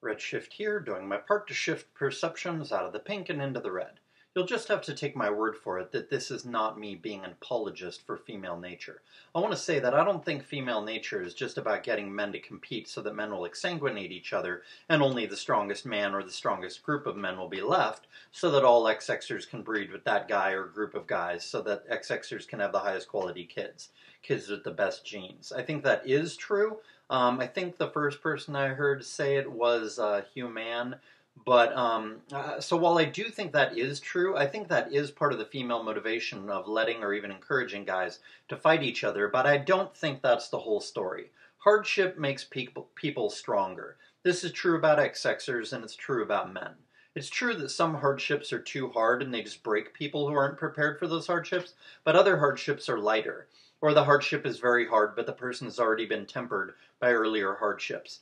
Redshift here, doing my part to shift perceptions out of the pink and into the red. You'll just have to take my word for it that this is not me being an apologist for female nature. I want to say that I don't think female nature is just about getting men to compete so that men will exsanguinate each other and only the strongest man or the strongest group of men will be left so that all XXers can breed with that guy or group of guys so that XXers can have the highest quality kids. Kids with the best genes. I think that is true. I think the first person I heard say it was Hugh Mann. But, so while I do think that is true, I think that is part of the female motivation of letting or even encouraging guys to fight each other, but I don't think that's the whole story. Hardship makes people stronger. This is true about XXers and it's true about men. It's true that some hardships are too hard and they just break people who aren't prepared for those hardships, but other hardships are lighter. Or the hardship is very hard, but the person has already been tempered by earlier hardships.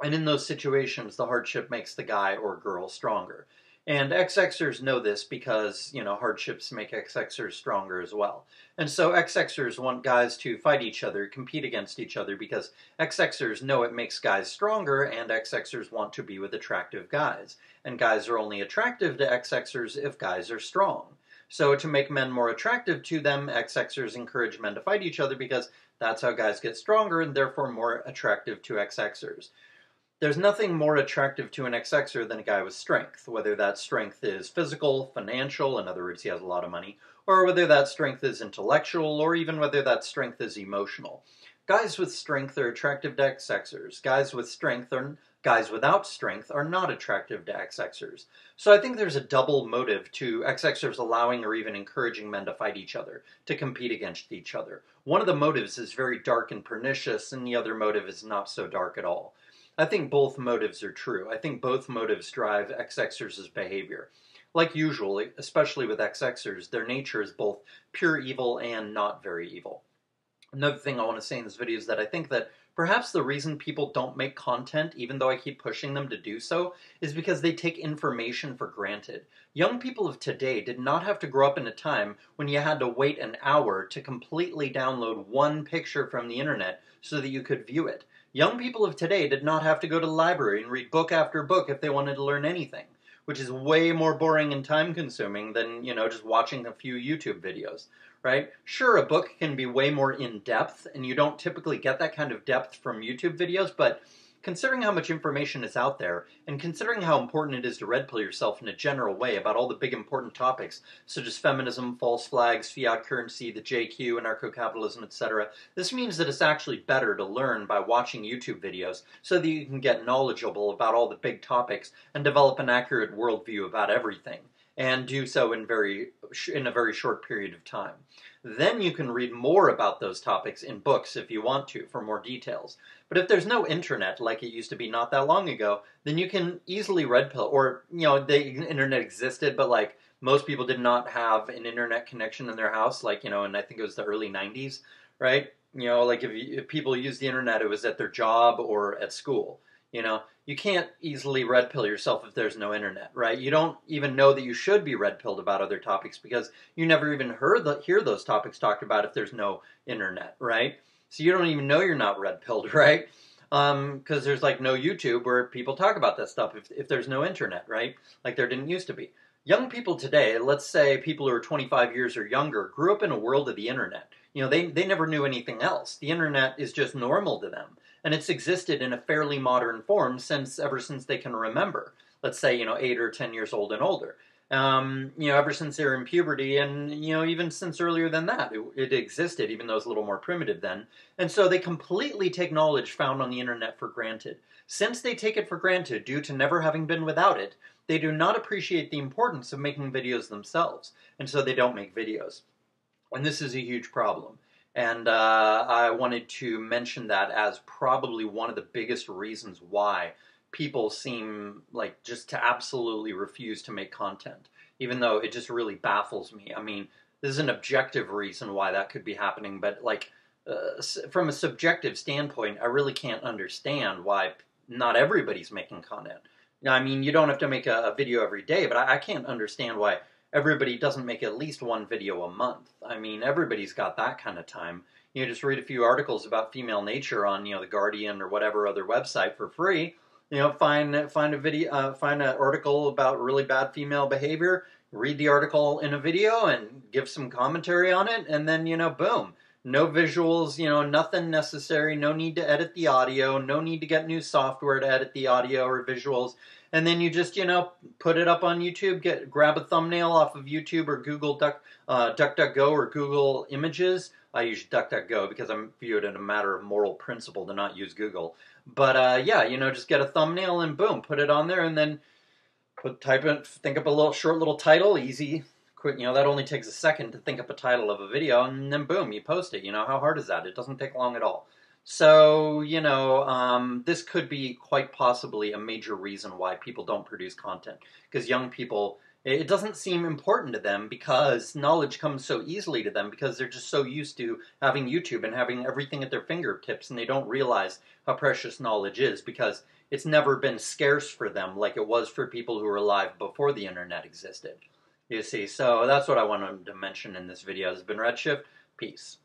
And in those situations, the hardship makes the guy or girl stronger. And XXers know this because, hardships make XXers stronger as well. And so XXers want guys to fight each other, compete against each other, because XXers know it makes guys stronger, and XXers want to be with attractive guys. And guys are only attractive to XXers if guys are strong. So to make men more attractive to them, XXers encourage men to fight each other because that's how guys get stronger and therefore more attractive to XXers. There's nothing more attractive to an XXer than a guy with strength, whether that strength is physical, financial, in other words, he has a lot of money, or whether that strength is intellectual, or even whether that strength is emotional. Guys with strength are attractive to XXers. Guys without strength are not attractive to XXers. So I think there's a double motive to XXers allowing or even encouraging men to fight each other, to compete against each other. One of the motives is very dark and pernicious, and the other motive is not so dark at all. I think both motives are true. I think both motives drive XXers' behavior. Like usual, especially with XXers, their nature is both pure evil and not very evil. Another thing I want to say in this video is that I think that perhaps the reason people don't make content, even though I keep pushing them to do so, is because they take information for granted. Young people of today did not have to grow up in a time when you had to wait an hour to completely download one picture from the internet so that you could view it. Young people of today did not have to go to the library and read book after book if they wanted to learn anything, which is way more boring and time-consuming than, just watching a few YouTube videos, right? Sure, a book can be way more in-depth, and you don't typically get that kind of depth from YouTube videos, but considering how much information is out there, and considering how important it is to red pill yourself in a general way about all the big important topics, such as feminism, false flags, fiat currency, the JQ, anarcho-capitalism, etc., this means that it's actually better to learn by watching YouTube videos so that you can get knowledgeable about all the big topics and develop an accurate worldview about everything, and do so in a very short period of time. Then you can read more about those topics in books if you want to, for more details. But if there's no internet, like it used to be not that long ago, then you can easily red pill, or, the internet existed, but most people did not have an internet connection in their house, and I think it was the early 90s, right? If people used the internet, it was at their job or at school. You can't easily red pill yourself if there's no internet, right? You don't even know that you should be red pilled about other topics because you never even hear those topics talked about if there's no internet, right? So you don't even know you're not red pilled, right? Because there's no YouTube where people talk about that stuff if there's no internet, right? Like there didn't used to be. Young people today, let's say people who are 25 years or younger, grew up in a world of the internet. They never knew anything else. The internet is just normal to them. And it's existed in a fairly modern form ever since they can remember. Let's say, 8 or 10 years old and older. Ever since they're in puberty and, even since earlier than that, it existed, even though it's a little more primitive then. And so they completely take knowledge found on the internet for granted. Since they take it for granted due to never having been without it, they do not appreciate the importance of making videos themselves. And so they don't make videos. And this is a huge problem. And I wanted to mention that as probably one of the biggest reasons why people seem just to absolutely refuse to make content, even though it just really baffles me. I mean, this is an objective reason why that could be happening, but from a subjective standpoint, I really can't understand why not everybody's making content. I mean, you don't have to make a video every day, but I can't understand why everybody doesn't make at least one video a month. I mean, everybody's got that kind of time. Just read a few articles about female nature on, The Guardian or whatever other website for free, find a video, find an article about really bad female behavior, read the article in a video, and give some commentary on it, and then boom. No visuals, nothing necessary. No need to edit the audio. No need to get new software to edit the audio or visuals. And then you just, put it up on YouTube. Grab a thumbnail off of YouTube or Google DuckDuckGo or Google Images. I use DuckDuckGo because I'm viewed in a matter of moral principle to not use Google. But yeah, just get a thumbnail and boom, put it on there, and then think up a short little title, easy. Quick, that only takes a second to think up a title of a video, and then boom, you post it. How hard is that? It doesn't take long at all. So, this could be quite possibly a major reason why people don't produce content. Because young people, it doesn't seem important to them because knowledge comes so easily to them because they're just so used to having YouTube and having everything at their fingertips, and they don't realize how precious knowledge is because it's never been scarce for them like it was for people who were alive before the internet existed. You see, so that's what I wanted to mention in this video. This has been Redshift. Peace.